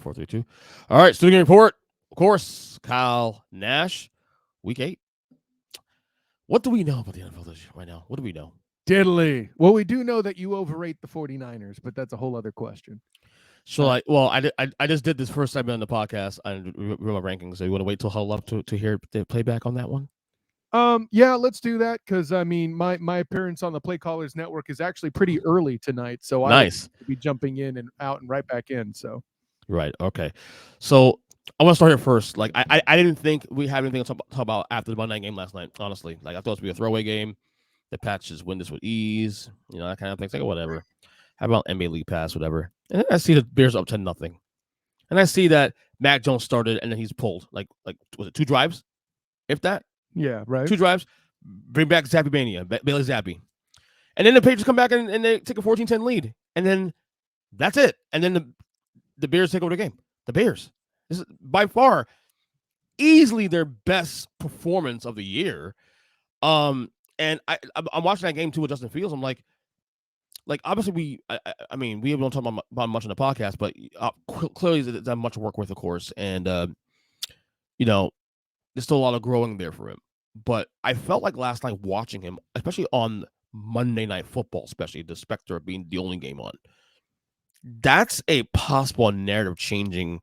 432. All right, student game report. Of course, Kyle Nash, week 8. What do we know about the NFL this year right now? What do we know? Diddly. Well, we do know that you overrate the 49ers, but that's a whole other question. So, I just did this first time on the podcast. I read my rankings. So you want to wait till huddle up to hear the playback on that one? Yeah, let's do that because I mean, my appearance on the Play Callers Network is actually pretty early tonight, so Nice. I will be jumping in and out and right back in. So, right, okay. So I want to start here first. Like, I didn't think we had anything to talk about after the Monday night game last night. Honestly, like I thought it was be a throwaway game. The Pats just win this with ease. That kind of thing. It's like whatever. How about NBA League Pass, whatever? And then I see the Bears up 10-0, and I see that Mac Jones started and then he's pulled. Like was it 2 drives, if that? Yeah, right. 2 drives. Bring back Zappy Mania, Bailey Zappi. And then the Patriots come back and they take a 14-10 lead. And then that's it. And then the Bears take over the game. The Bears. This is by far easily their best performance of the year. And I'm watching that game too with Justin Fields. I'm like obviously I mean, we don't talk about much on the podcast, but clearly there's not much work with, of course. And, there's still a lot of growing there for him. But I felt like last night watching him, especially on Monday Night Football, especially the specter of being the only game on, that's a possible narrative-changing,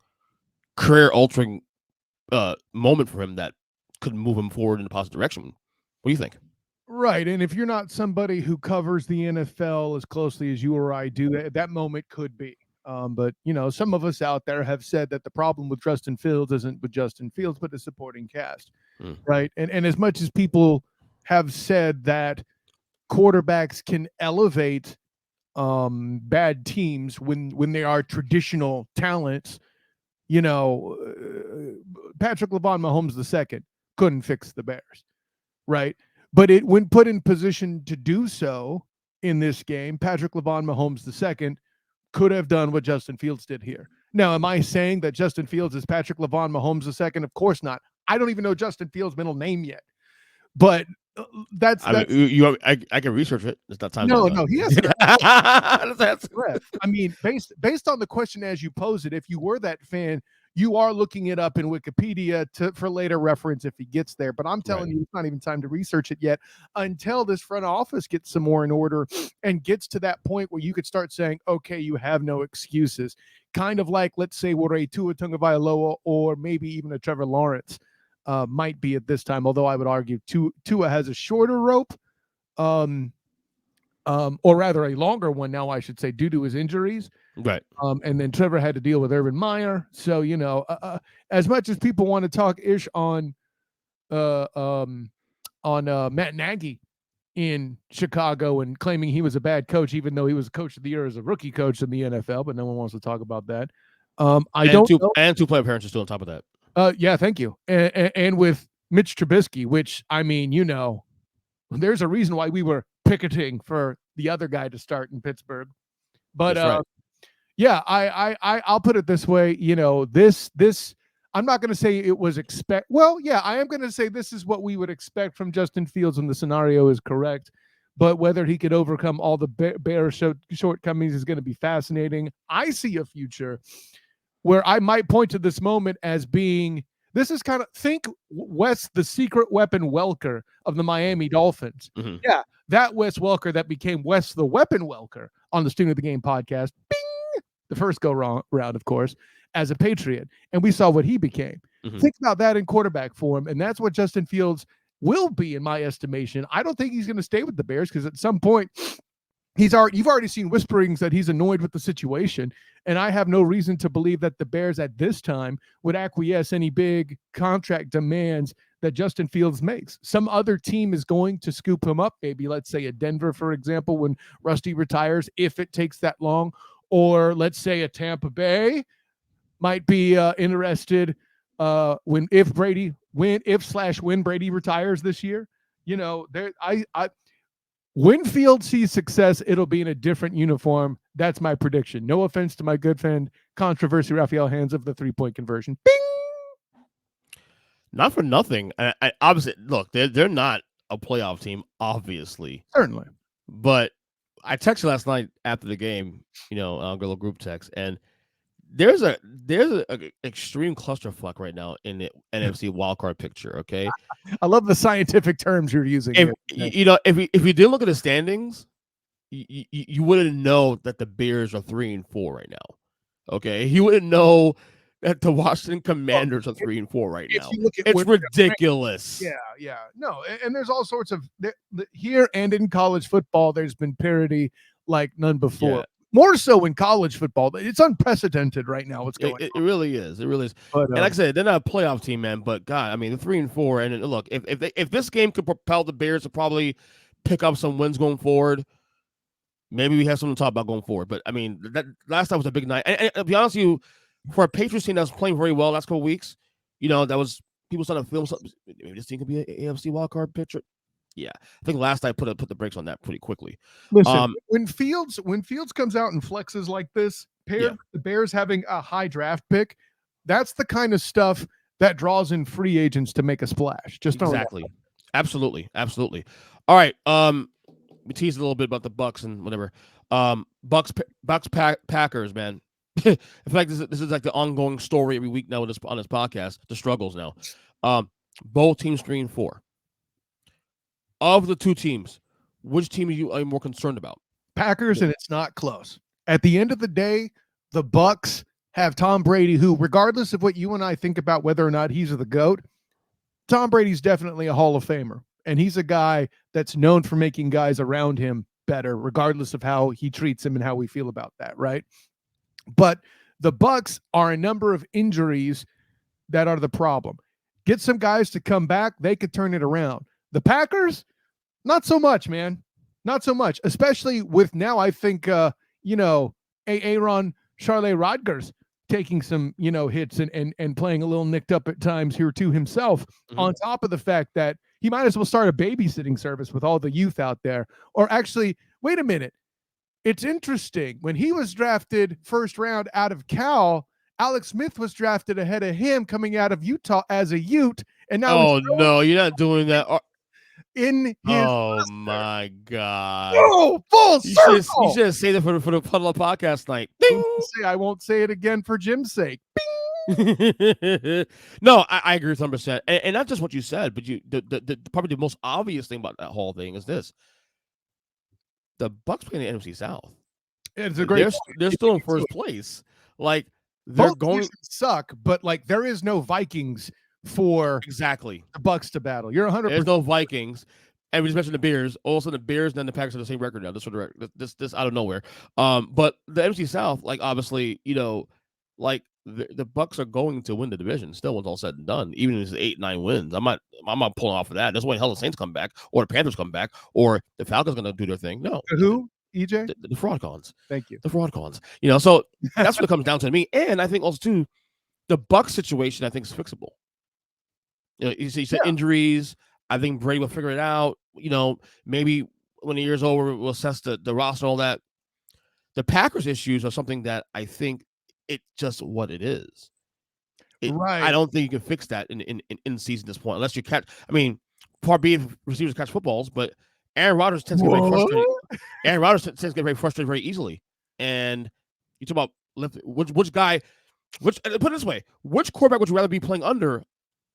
career-altering moment for him that could move him forward in a positive direction. What do you think? Right, and if you're not somebody who covers the NFL as closely as you or I do, that moment could be. But, some of us out there have said that the problem with Justin Fields isn't with Justin Fields, but the supporting cast, right? And as much as people have said that quarterbacks can elevate bad teams when they are traditional talents, Patrick LeVon Mahomes II couldn't fix the Bears, right? But when put in position to do so in this game, Patrick LeVon Mahomes II could have done what Justin Fields did here. Now, am I saying that Justin Fields is Patrick LeVon Mahomes II? Of course not. I don't even know Justin Fields' middle name yet. But that's I can research it. It's not time. No, he hasn't. That's correct. I mean, based on the question as you pose it, if you were that fan, you are looking it up in Wikipedia for later reference if he gets there. But I'm telling you, it's not even time to research it yet until this front office gets some more in order and gets to that point where you could start saying, okay, you have no excuses. Kind of like, let's say, what a Tua Tagovailoa or maybe even a Trevor Lawrence might be at this time, although I would argue Tua has a shorter rope, or rather a longer one now, I should say, due to his injuries. Right. And then Trevor had to deal with Urban Meyer. So, as much as people want to talk ish on Matt Nagy in Chicago and claiming he was a bad coach, even though he was coach of the year as a rookie coach in the NFL, but no one wants to talk about that. And 2 playoff appearances still on top of that. Yeah, thank you. And with Mitch Trubisky, which, I mean, there's a reason why we were picketing for the other guy to start in Pittsburgh. But yeah, I'll put it this way, this I'm not going to say it was I am going to say this is what we would expect from Justin Fields when the scenario is correct. But whether he could overcome all the Bears shortcomings is going to be fascinating. I see a future where I might point to this moment as being, this is kind of, think Wes, the secret weapon Welker of the Miami Dolphins. Mm-hmm. Yeah, that Wes Welker that became Wes the Weapon Welker on the Student of the Game podcast. Bing! The first go-round, of course, as a Patriot. And we saw what he became. Mm-hmm. Think about that in quarterback form, and that's what Justin Fields will be, in my estimation. I don't think he's going to stay with the Bears because at some point, you've already seen whisperings that he's annoyed with the situation, and I have no reason to believe that the Bears at this time would acquiesce any big contract demands that Justin Fields makes. Some other team is going to scoop him up, maybe let's say a Denver, for example, when Rusty retires, if it takes that long, or let's say a Tampa Bay might be interested when Brady retires this year. When Fields sees success, it'll be in a different uniform. That's my prediction. No offense to my good friend, controversy Raphael Hands of the 3-point conversion. Bing! Not for nothing. I obviously, look, they're not a playoff team, obviously. Certainly. But I texted last night after the game, a little group text, and there's a extreme clusterfuck right now in the NFC wildcard picture. Okay, I love the scientific terms you're using if here. if you didn't look at the standings, you wouldn't know that the Bears are 3-4 right now. Okay, you wouldn't know that the Washington Commanders are 3-4 right If now. you look at It's ridiculous. yeah, no, and there's all sorts of here and in college football. There's been parity like none before. Yeah. More so in college football. It's unprecedented right now. What's going It on? really is. It really is. But And like I said, they're not a playoff team, man. But God, I mean, they're 3-4. And look, if this game could propel the Bears to probably pick up some wins going forward, maybe we have something to talk about going forward. But I mean, that last night was a big night. And to be honest with you, for a Patriots team that was playing very well last couple of weeks, that was people starting to feel something. Maybe this team could be an AFC wildcard picture. Yeah, I think last night put the brakes on that pretty quickly. Listen, when Fields comes out and flexes like this, paired with the Bears having a high draft pick, that's the kind of stuff that draws in free agents to make a splash. Just exactly, absolutely. All right, we teased a little bit about the Bucs and whatever. Packers, man. In fact, this is like the ongoing story every week now on this podcast. The struggles now. Both teams 3-4. Of the two teams, which team are you more concerned about? Packers, and it's not close. At the end of the day, the Bucs have Tom Brady, who, regardless of what you and I think about whether or not he's the GOAT, Tom Brady's definitely a Hall of Famer. And he's a guy that's known for making guys around him better, regardless of how he treats them and how we feel about that, right? But the Bucs are a number of injuries that are the problem. Get some guys to come back, they could turn it around. The Packers, not so much, man. Not so much, especially with now, I think, Aaron Charlie Rodgers taking some, hits and playing a little nicked up at times here too himself, on top of the fact that he might as well start a babysitting service with all the youth out there. Or actually, wait a minute. It's interesting. When he was drafted first round out of Cal, Alex Smith was drafted ahead of him coming out of Utah as a Ute. And now no, you're not doing that. In his roster. My God. Oh, full circle. You should have saved it for the Puddle Podcast night. I won't say it again for Jim's sake. No, I agree with 100%. And not just what you said, but the probably the most obvious thing about that whole thing is this. The Bucs play in the NFC South. It's a great they're still in first place. Like they're going to suck, but like there is no Vikings for exactly the Bucs to battle. You're 100%. There's no Vikings, and we just mentioned the Bears. Also, the Bears and then the Packers are the same record now. This out of nowhere. But the NFC South, like obviously, like the Bucs are going to win the division. Still, once all said and done, even if it's 8-9 wins, I'm not pulling off of that. That's why hell the Saints come back, or the Panthers come back, or the Falcons going to do their thing. No, who? EJ? The fraud cons. Thank you. The fraud cons. So that's what it comes down to me. And I think also too, the Bucs situation I think is fixable. You said injuries. I think Brady will figure it out. Maybe when the year's over, we'll assess the roster and all that. The Packers issues are something that I think it's just what it is. Right. I don't think you can fix that in season at this point, unless you catch. I mean, part B if receivers catch footballs, but Aaron Rodgers tends to get very frustrated. Aaron Rodgers tends to get very frustrated very easily. And you talk about which guy, put it this way, which quarterback would you rather be playing under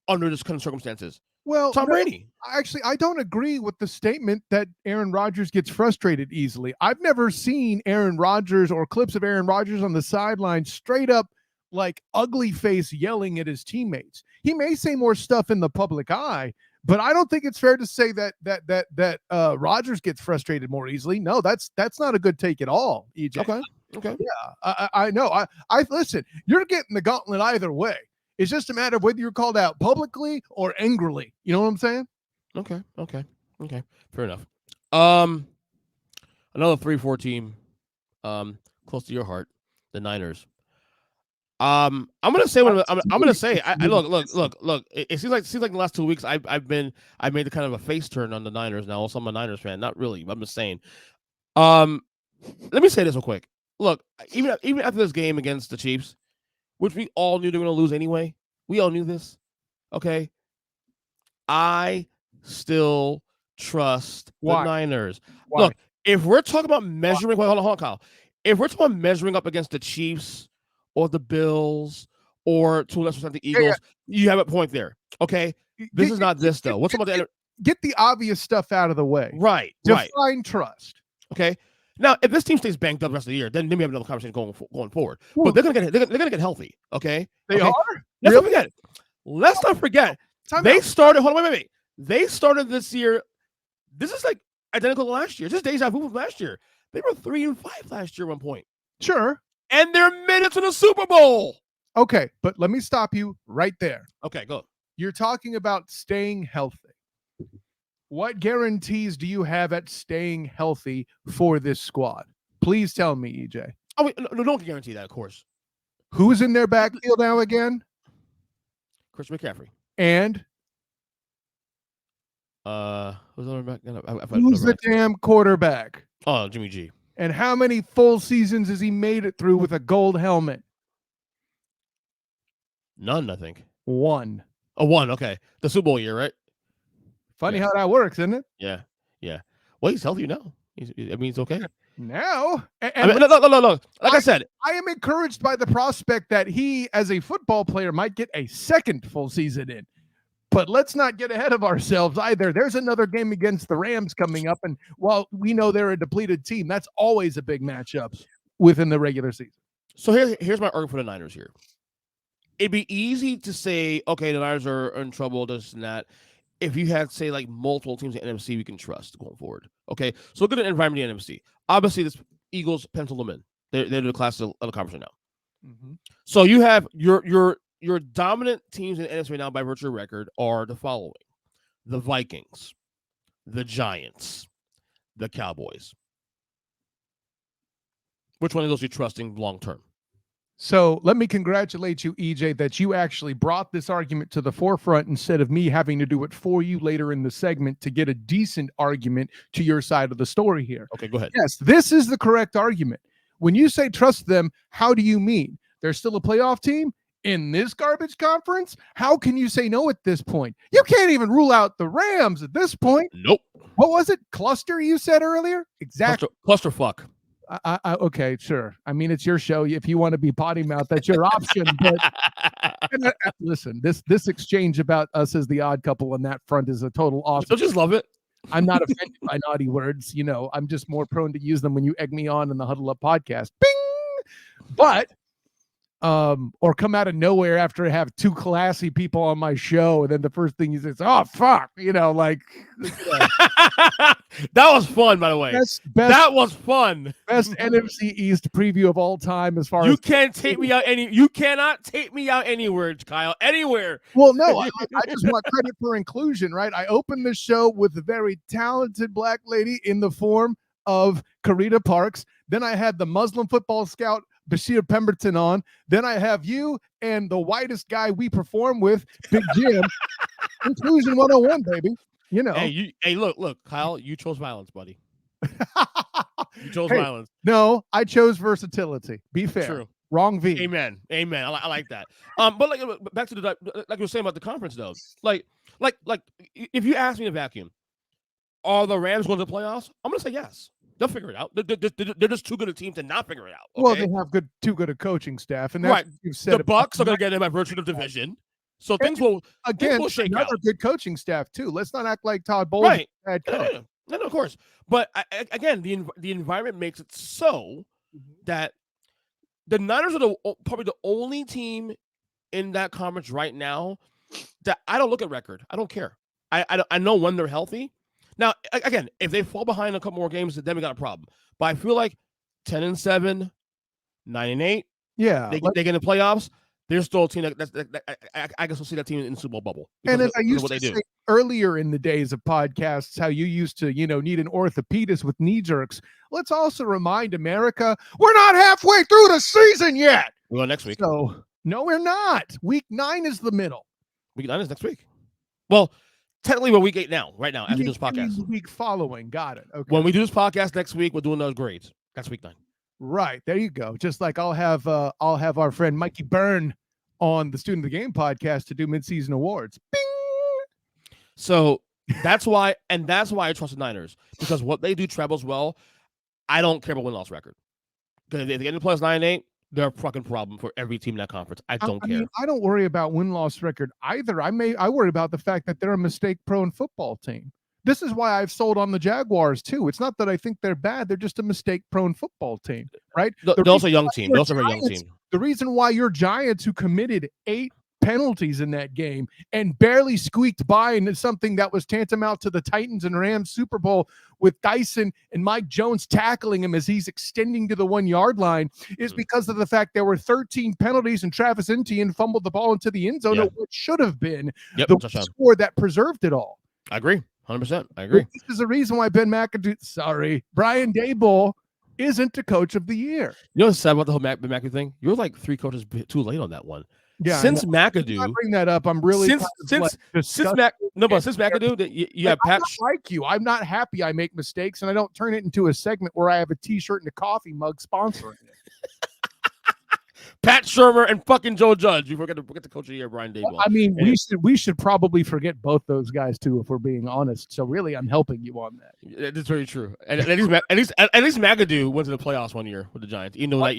this kind of circumstances? Well, Tom Brady. Actually, I don't agree with the statement that Aaron Rodgers gets frustrated easily. I've never seen Aaron Rodgers or clips of Aaron Rodgers on the sideline straight up like ugly face yelling at his teammates. He may say more stuff in the public eye, but I don't think it's fair to say that Rodgers gets frustrated more easily. No, that's not a good take at all, EJ. Okay. Yeah, I know. I listen. You're getting the gauntlet either way. It's just a matter of whether you're called out publicly or angrily. You know what I'm saying? Okay. Fair enough. Another 3-4 team, close to your heart, the Niners. I'm gonna say what I'm gonna say. I look. It seems like in the last 2 weeks I made the kind of a face turn on the Niners now. Also, I'm a Niners fan. Not really. I'm just saying. Let me say this real quick. Look, even after this game against the Chiefs, which we all knew they were going to lose anyway. We all knew this. Okay. I still trust the Niners. Why? Look, if we're talking about measuring, hold on, Kyle. If we're talking about measuring up against the Chiefs or the Bills or to a lesser extent the Eagles, you have a point there. Okay, this is not this though. What's about the get the obvious stuff out of the way? Right. Define trust. Okay. Now, if this team stays banged up the rest of the year, then we have another conversation going forward. But they're gonna get healthy. Okay. They are. Let's not forget. They started. Hold on, wait. They started this year. This is like identical to last year. This is deja vu from last year. They were 3-5 last year at one point. Sure. And they're minutes in the Super Bowl. Okay, but let me stop you right there. Okay, go. You're talking about staying healthy. What guarantees do you have at staying healthy for this squad? Please tell me, EJ. Oh, wait, no, don't guarantee that, of course. Who's in their backfield now again? Chris McCaffrey. And? Who's the damn quarterback? Oh, Jimmy G. And how many full seasons has he made it through with a gold helmet? None, I think. One. Oh, one. Okay. The Super Bowl year, right? Funny how that works, isn't it? Yeah. Well, he's healthy now. He's okay. Now? No. Like I said. I am encouraged by the prospect that he, as a football player, might get a second full season in. But let's not get ahead of ourselves either. There's another game against the Rams coming up. And while we know they're a depleted team, that's always a big matchup within the regular season. So here's my argument for the Niners here. It'd be easy to say, okay, the Niners are in trouble, this and that. If you had, say, like multiple teams in the NFC we can trust going forward. Okay, so look at the environment in the NFC. Obviously, this Eagles pencil them in. They're the class of the conference now. Mm-hmm. So you have your dominant teams in the NFC right now by virtue of record are the following: the Vikings, the Giants, the Cowboys. Which one of those are you trusting long term? So let me congratulate you, EJ, that you actually brought this argument to the forefront instead of me having to do it for you later in the segment to get a decent argument to your side of the story here. Okay, go ahead. Yes, this is the correct argument. When you say trust them, how do you mean? They're still a playoff team in this garbage conference? How can you say no at this point? You can't even rule out the Rams at this point. Nope. What was it? Cluster you said earlier? Exactly. Clusterfuck. Okay, sure. I mean, it's your show. If you want to be potty mouth, that's your option. But listen, this exchange about us as the odd couple on that front is a total awesome. Don't you just love it? I'm not offended by naughty words. You know, I'm just more prone to use them when you egg me on in the Huddle Up podcast. Bing! But or come out of nowhere after I have two classy people on my show, and then the first thing you say is, "Oh fuck," you know, like. That was fun, by the way. That was fun. Best NFC East preview of all time, as far you as can't take me out any. You cannot take me out anywhere, Kyle. Anywhere. Well, no, I just want credit for inclusion, right? I opened the show with a very talented black lady in the form of Karita Parks. Then I had the Muslim football scout Bashir Pemberton on. Then I have you and the whitest guy we perform with, Big Jim. Inclusion 101, baby. You know. Hey, look, Kyle, you chose violence, buddy. You chose violence. No, I chose versatility. Be fair. True. Wrong V. Amen. I like that. But like back to like you were saying about the conference though. Like if you ask me to vacuum, are the Rams going to the playoffs? I'm going to say yes. They'll figure it out. They're just too good a team to not figure it out. Okay? Well, they have too good a coaching staff, and that's right. You've said the Bucs are going to get in by virtue of division. So things will shake another out. Good coaching staff too. Let's not act like Todd Bowles is a bad coach. No, of course. But again, the environment makes it so that the Niners are probably the only team in that conference right now that I don't look at record. I don't care. I know when they're healthy. Now, again, if they fall behind a couple more games, then we got a problem. But I feel like 10-7, 9-8. Yeah, they get in the playoffs. They're still a team I guess we'll see that team in the Super Bowl bubble. And as I used to say earlier in the days of podcasts, how you used to, need an orthopedist with knee jerks. Let's also remind America, we're not halfway through the season yet. We'll go next week. So, no, we're not. Week 9 is the middle. Week 9 is next week. Well, technically we're week 8 now, right now, as we do this podcast. The week following. Got it. Okay. When we do this podcast next week, we're doing those grades. That's week 9. Right. There you go. Just like I'll have our friend Mikey Byrne on the Student of the Game podcast to do midseason awards. Bing! So that's why I trust the Niners, because what they do travels well. I don't care about win-loss record. Because if they get in the playoffs 9-8, They're a fucking problem for every team in that conference. I don't care. mean, I don't worry about win-loss record either. I worry about the fact that they're a mistake-prone football team. This is why I've sold on the Jaguars too. It's not that I think they're bad; they're just a mistake-prone football team, right? They're also a young team. They're also a very young team. The reason why your Giants, who committed 8 penalties in that game and barely squeaked by into something that was tantamount to the Titans and Rams Super Bowl with Dyson and Mike Jones tackling him as he's extending to the 1-yard line, is because of the fact there were 13 penalties and Travis Etienne fumbled the ball into the end zone, which should have been the score that preserved it all. I agree. 100%. I agree. This is the reason why Brian Daboll isn't the coach of the year. You know what's sad about the whole McAdoo thing? You're like 3 coaches too late on that one. Yeah, since McAdoo, I bring that up. I'm really since McAdoo, that you have Pat. Like you, I'm not happy I make mistakes, and I don't turn it into a segment where I have a T-shirt and a coffee mug sponsoring it. Pat Shurmur and fucking Joe Judge. You forget the coach of the year, Brian Daboll. I mean, we should probably forget both those guys too, if we're being honest. So really, I'm helping you on that. That's very true. And at least McAdoo went to the playoffs one year with the Giants. Even though that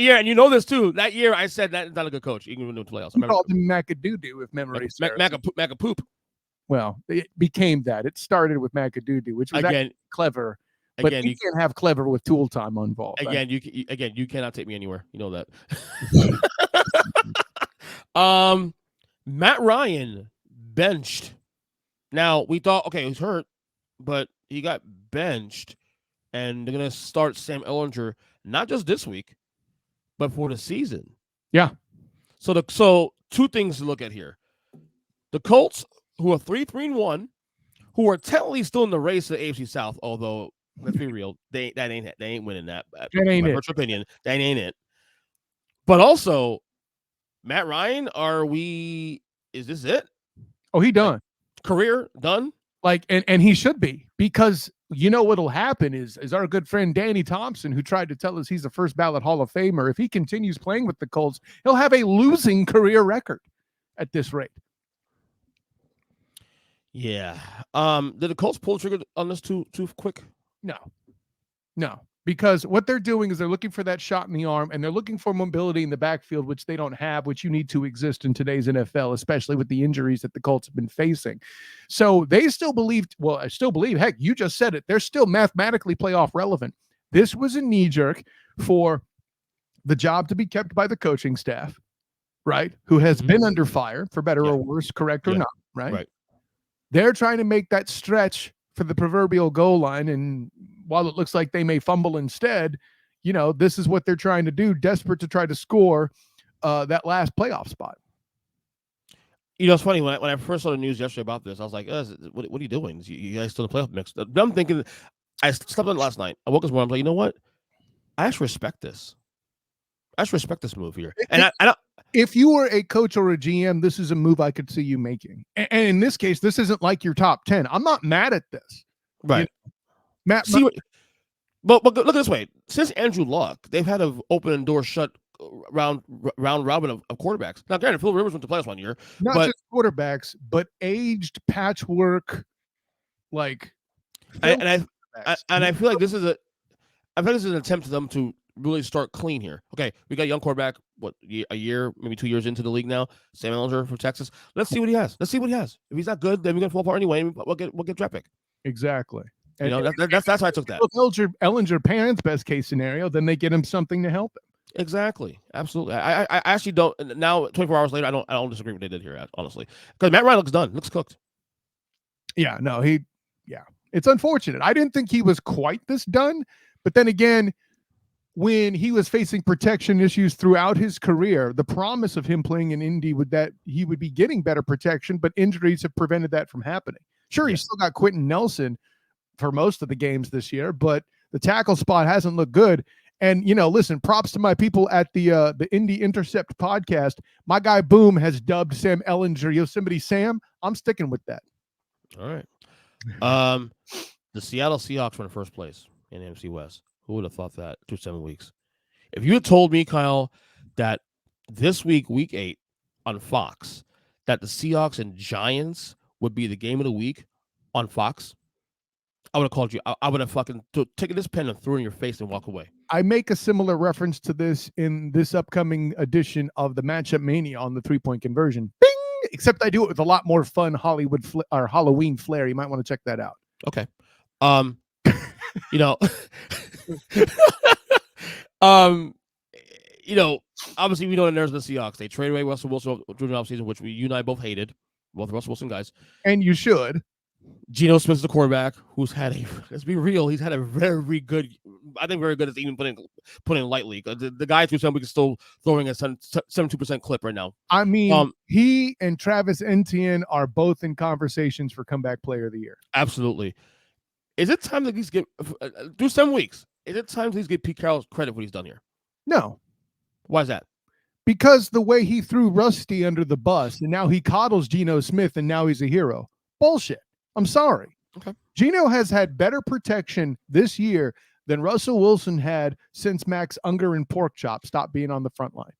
year, and you know this too. That year, I said that's not a good coach. Even to the playoffs. You called him McAdoo, if memory serves. McApoop. Well, it became that. It started with McAdoo, which was again clever. But you can't have clever with tool time involved. Again, you cannot take me anywhere. You know that. Matt Ryan benched. Now we thought, okay, he's hurt, but he got benched, and they're gonna start Sam Ehlinger not just this week, but for the season. Yeah. So 2 things to look at here: the Colts, who are 3-1, who are technically still in the race to the AFC South, although. Let's be real. They ain't winning that. That ain't it. Personal opinion, that ain't it. But also, Matt Ryan, is this it? Oh, he done. Career done? And he should be, because you know what'll happen is our good friend Danny Thompson, who tried to tell us he's a first ballot Hall of Famer, if he continues playing with the Colts, he'll have a losing career record at this rate. Yeah. Did the Colts pull the trigger on this too quick? No, because what they're doing is they're looking for that shot in the arm, and they're looking for mobility in the backfield, which they don't have, which you need to exist in today's NFL, especially with the injuries that the Colts have been facing. So they still believed, well, I still believe, heck, you just said it, they're still mathematically playoff relevant. This was a knee jerk for the job to be kept by the coaching staff, right? Who has been under fire, for better or worse, correct or not, right? They're trying to make that stretch for the proverbial goal line, and while it looks like they may fumble instead, this is what they're trying to do, desperate to try to score that last playoff spot. It's funny, when I first saw the news yesterday about this, I was like, what are you doing? You guys still in the playoff mix? I'm thinking, I slept on it last night. I woke up this morning, I'm like, you know what? I actually respect this. I actually respect this move here. And I don't. If you were a coach or a GM, this is a move I could see you making. And in this case, this isn't like your top 10. I'm not mad at this. Right. Matt, but look at this way. Since Andrew Luck, they've had an open and door shut round robin of quarterbacks. Now, granted, Phil Rivers went to playoffs one year. Not just quarterbacks, but aged patchwork, and I feel like this is an attempt to them to really start clean here. Okay, we got a young quarterback, a year, maybe 2 years into the league now, Sam Ehlinger from Texas. Let's see what he has. If he's not good, then we're gonna fall apart anyway. We'll get draft pick. Exactly. That's why I took that. If Ehlinger pans best case scenario, then they get him something to help him. Exactly. Absolutely. I actually don't. Now, 24 hours later, I don't disagree with what they did here, honestly, because Matt Ryan looks cooked. Yeah. No. It's unfortunate. I didn't think he was quite this done, but then again, when he was facing protection issues throughout his career, the promise of him playing in Indy would that he would be getting better protection, but injuries have prevented that from happening. Sure, he's still got Quentin Nelson for most of the games this year, but the tackle spot hasn't looked good. And, listen, props to my people at the Indy Intercept podcast. My guy Boom has dubbed Sam Ehlinger Yosemite Sam. I'm sticking with that. All right. The Seattle Seahawks were in first place in NFC West. Who would have thought that through 7 weeks? If you had told me, Kyle, that this week, week 8 on Fox, that the Seahawks and Giants would be the game of the week on Fox, I would have called you. I would have fucking taken this pen and threw it in your face and walk away. I make a similar reference to this in this upcoming edition of the Matchup Mania on the 3-point conversion. Bing! Except I do it with a lot more fun Hollywood or Halloween flair. You might want to check that out. Okay. You know, obviously we know the nerves of the Seahawks. They traded away Russell Wilson during the offseason, which you and I both hated. Both Russell Wilson guys. And you should. Geno Smith's the quarterback who's had let's be real, he's had a very good, I think very good is even putting it lightly. The guy through 7 weeks is still throwing a 72% clip right now. I mean, he and Travis Etienne are both in conversations for comeback player of the year. Absolutely. Is it time that he's get through 7 weeks? Is it time to at least give Pete Carroll credit for what he's done here? No. Why is that? Because the way he threw Rusty under the bus, and now he coddles Geno Smith, and now he's a hero. Bullshit. I'm sorry. Okay. Geno has had better protection this year than Russell Wilson had since Max Unger and Porkchop stopped being on the front line.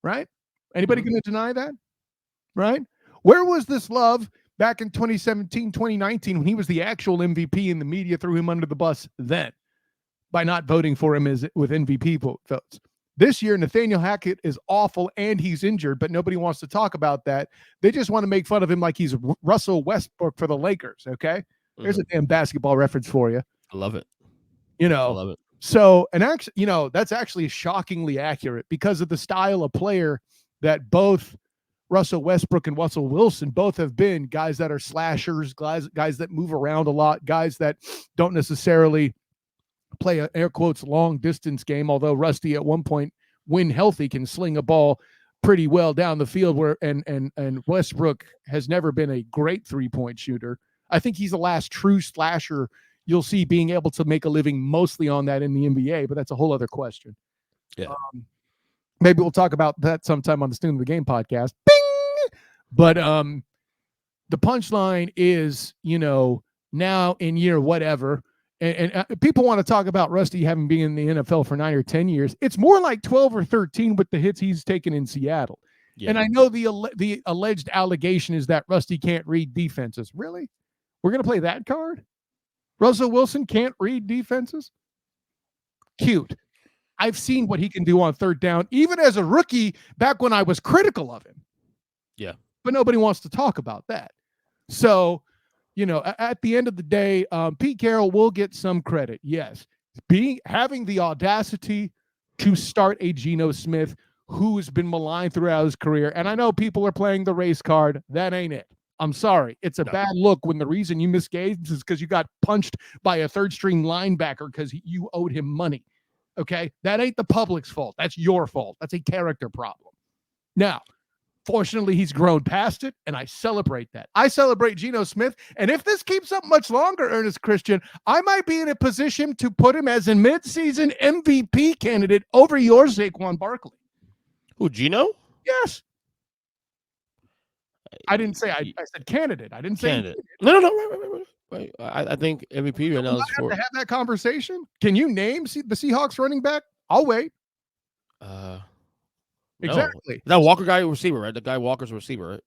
Right? Anybody going to deny that? Right? Where was this love back in 2017, 2019 when he was the actual MVP and the media threw him under the bus then by not voting for him with MVP votes? This year, Nathaniel Hackett is awful and he's injured, but nobody wants to talk about that. They just want to make fun of him like he's Russell Westbrook for the Lakers, okay? There's a damn basketball reference for you. I love it. I love it. So, and actually, that's actually shockingly accurate because of the style of player that both Russell Westbrook and Russell Wilson both have been, guys that are slashers, guys that move around a lot, guys that don't necessarily play a air quotes long distance game, although Rusty at one point, when healthy, can sling a ball pretty well down the field, where and Westbrook has never been a great 3-point shooter. I think he's the last true slasher you'll see being able to make a living mostly on that in the NBA, but that's a whole other question. Yeah. Maybe we'll talk about that sometime on the Student of the Game podcast. Bing! But the punchline is, now in year whatever, and people want to talk about Rusty having been in the NFL for 9 or 10 years. It's more like 12 or 13 with the hits he's taken in Seattle. Yeah. And I know the alleged allegation is that Rusty can't read defenses. Really? We're going to play that card? Russell Wilson can't read defenses? Cute. I've seen what he can do on third down, even as a rookie back when I was critical of him. Yeah. But nobody wants to talk about that. So, at the end of the day, Pete Carroll will get some credit. Yes. Having the audacity to start a Geno Smith who's been maligned throughout his career. And I know people are playing the race card. That ain't it. I'm sorry. It's a bad look when the reason you missed games is because you got punched by a third-string linebacker because you owed him money. Okay? That ain't the public's fault. That's your fault. That's a character problem. Now, fortunately, he's grown past it, and I celebrate that. I celebrate Geno Smith, and if this keeps up much longer, Ernest Christian, I might be in a position to put him as a midseason MVP candidate over your Saquon Barkley. Who, Geno? Yes. I didn't say I said candidate. I didn't say candidate. No. Right. I think MVP right now is for. To have that conversation. Can you name the Seahawks running back? I'll wait. Exactly. No. That Walker guy receiver, right? The guy Walker's a receiver, right?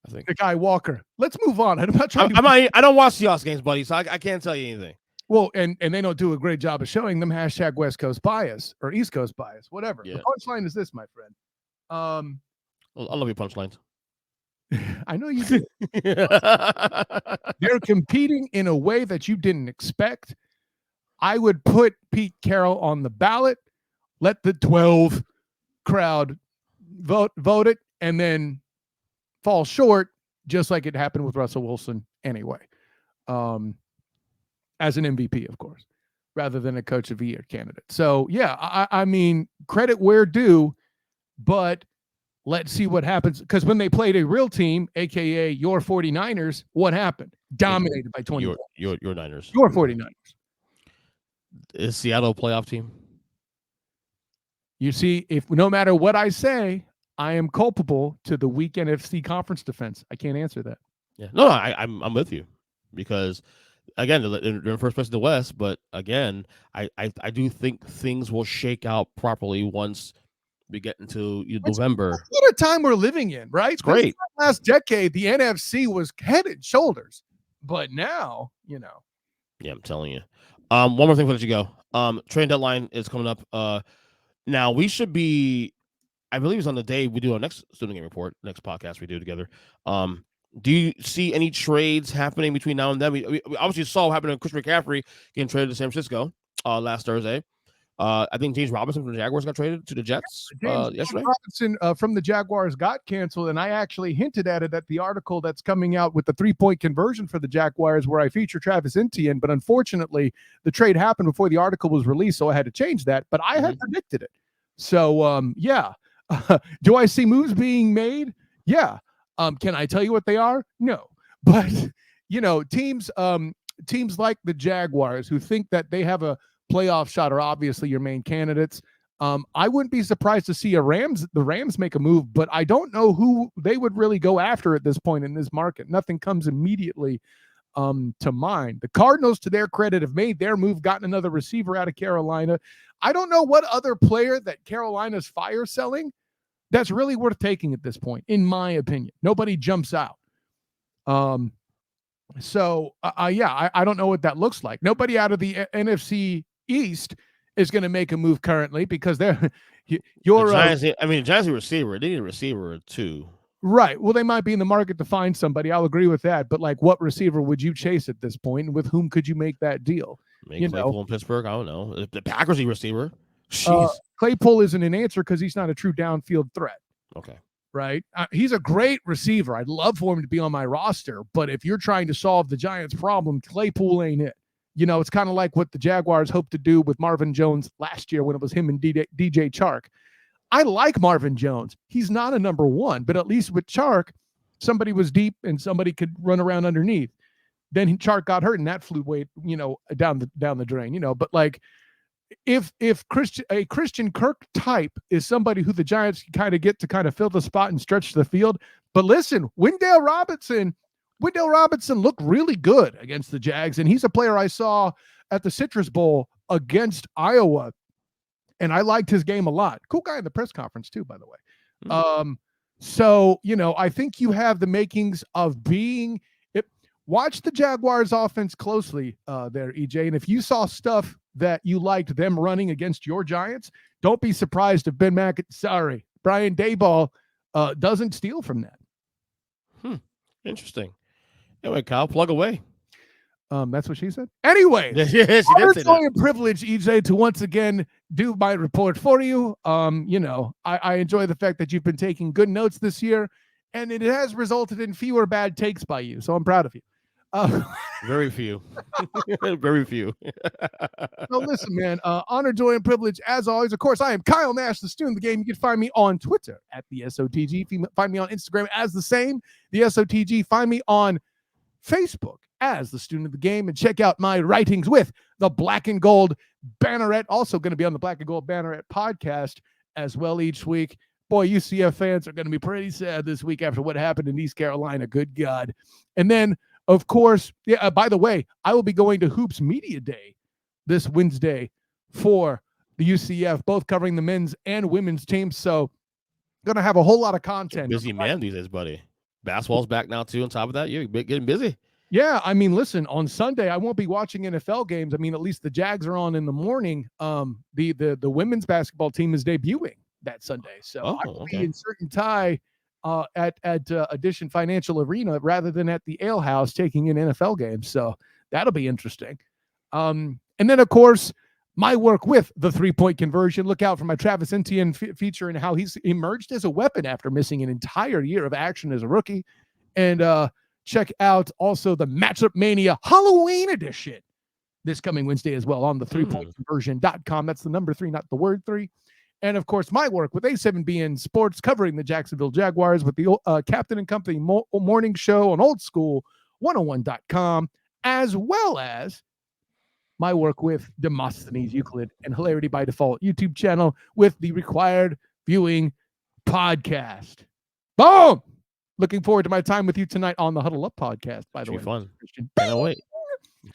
I think the guy Walker. Let's move on. I'm not trying. I don't watch Seahawks games, buddy, so I can't tell you anything. Well, and they don't do a great job of showing them # West Coast bias or East Coast bias, whatever. Yeah. The punchline is this, my friend. I love your punchlines. I know you do. They're competing in a way that you didn't expect. I would put Pete Carroll on the ballot, let the 12 crowd vote it, and then fall short, just like it happened with Russell Wilson anyway. As an MVP, of course, rather than a coach of the year candidate. So, yeah, I mean, credit where due, but let's see what happens. Because when they played a real team, a.k.a. your 49ers, what happened? Dominated by 20 points. Your Niners. Your 49ers. Is Seattle a playoff team? You see, if no matter what I say, I am culpable to the weak NFC conference defense. I can't answer that. Yeah. No, I'm with you. Because, again, they're in first place in the West. But, again, I do think things will shake out properly once we get into November. What a time we're living in, right? It's great. Last decade, the NFC was head and shoulders, but now, Yeah, I'm telling you. One more thing before I let you go. Trade deadline is coming up. Now we should be. I believe it's on the day we do our next student game report, next podcast we do together. Do you see any trades happening between now and then? We obviously saw what happened to Chris McCaffrey getting traded to San Francisco last Thursday. I think James Robinson from the Jaguars got traded to the Jets yesterday. Robinson from the Jaguars got canceled, and I actually hinted at it at the article that's coming out with the 3-point conversion for the Jaguars, where I feature Travis Etienne. But unfortunately, the trade happened before the article was released, so I had to change that. But I had predicted it. So, yeah. Do I see moves being made? Yeah. Can I tell you what they are? No. But, teams like the Jaguars who think that they have a playoff shot are obviously your main candidates. I wouldn't be surprised to see the Rams make a move, but I don't know who they would really go after at this point in this market. Nothing comes immediately to mind. The Cardinals, to their credit, have made their move, gotten another receiver out of Carolina. I don't know what other player that Carolina's fire selling that's really worth taking at this point, in my opinion. Nobody jumps out. So I don't know what that looks like. Nobody out of the NFC East is going to make a move currently because the Giants. Giants receiver. They need a receiver or two. Right. Well, they might be in the market to find somebody. I'll agree with that. But what receiver would you chase at this point? And with whom could you make that deal? Claypool in Pittsburgh. I don't know. The Packers receiver. Jeez. Claypool isn't an answer because he's not a true downfield threat. Okay. Right. He's a great receiver. I'd love for him to be on my roster. But if you're trying to solve the Giants' problem, Claypool ain't it. It's kind of like what the Jaguars hoped to do with Marvin Jones last year when it was him and DJ Chark. I like Marvin Jones. He's not a number one, but at least with Chark, somebody was deep and somebody could run around underneath. Then Chark got hurt and that flew way, down the drain, But if a Christian Kirk type is somebody who the Giants can kind of get to kind of fill the spot and stretch the field. But listen, Wendell Robinson looked really good against the Jags, and he's a player I saw at the Citrus Bowl against Iowa. And I liked his game a lot. Cool guy in the press conference too, by the way. So, I think you have the makings of being it. Watch the Jaguars offense closely there, EJ. And if you saw stuff that you liked them running against your Giants, don't be surprised if Brian Daboll doesn't steal from that. Interesting. Anyway, Kyle, plug away. That's what she said. Anyway, yes, she did say that. A privilege, EJ, to once again do my report for you. I enjoy the fact that you've been taking good notes this year, and it has resulted in fewer bad takes by you. So I'm proud of you. Very few. Very few. So listen, man, honor, joy, and privilege as always. Of course, I am Kyle Nash, the student of the game. You can find me on Twitter at the SOTG. Find me on Instagram as the same, the SOTG. Find me on Facebook as the student of the game, and check out my writings with the Black and Gold Banneret. Also going to be on the Black and Gold Banneret podcast as well each week. Boy, UCF fans are going to be pretty sad this week after what happened in East Carolina. Good God. And then, of course, by the way, I will be going to Hoops Media Day this Wednesday for the UCF, both covering the men's and women's teams. So going to have a whole lot of content. Busy man these days, buddy. Basketball's back now, too. On top of that, you're getting busy. Yeah, listen, on Sunday, I won't be watching NFL games. At least the Jags are on in the morning. The women's basketball team is debuting that Sunday. So I will be in certain tie at Addition Financial Arena rather than at the Ale House taking in NFL games. So that'll be interesting. And then, of course, my work with the 3-point conversion. Look out for my Travis Etienne feature and how he's emerged as a weapon after missing an entire year of action as a rookie. And check out also the Matchup Mania Halloween edition this coming Wednesday as well on the 3pointconversion.com. That's the number 3, not the word 3. And of course, my work with A7BN Sports covering the Jacksonville Jaguars with the Captain and Company morning show on Old School 101.com, as well as my work with Demosthenes Euclid and Hilarity by Default YouTube channel with the Required Viewing podcast. Boom! Looking forward to my time with you tonight on the Huddle Up podcast, by the way. Should be fun. Can't wait.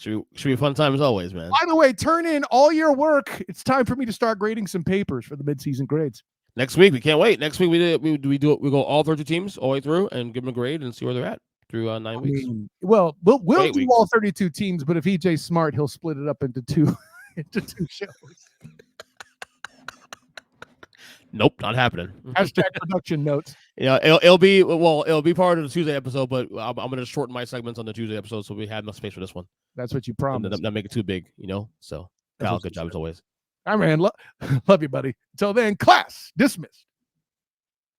Should be a fun time as always, man. By the way, turn in all your work. It's time for me to start grading some papers for the midseason grades. Next week, we can't wait. Next week, we go all 32 teams all the way through and give them a grade and see where they're at. through 9 weeks. Well, we'll 8 do weeks. all 32 teams, but if EJ's smart, he'll split it up into two shows. Nope, not happening. Hashtag production notes. Yeah, it'll be part of the Tuesday episode, but I'm going to shorten my segments on the Tuesday episode so we have enough space for this one. That's what you And promised. not make it too big, So, Kyle, good job as always. All right, man. Love you, buddy. Until then, class dismissed.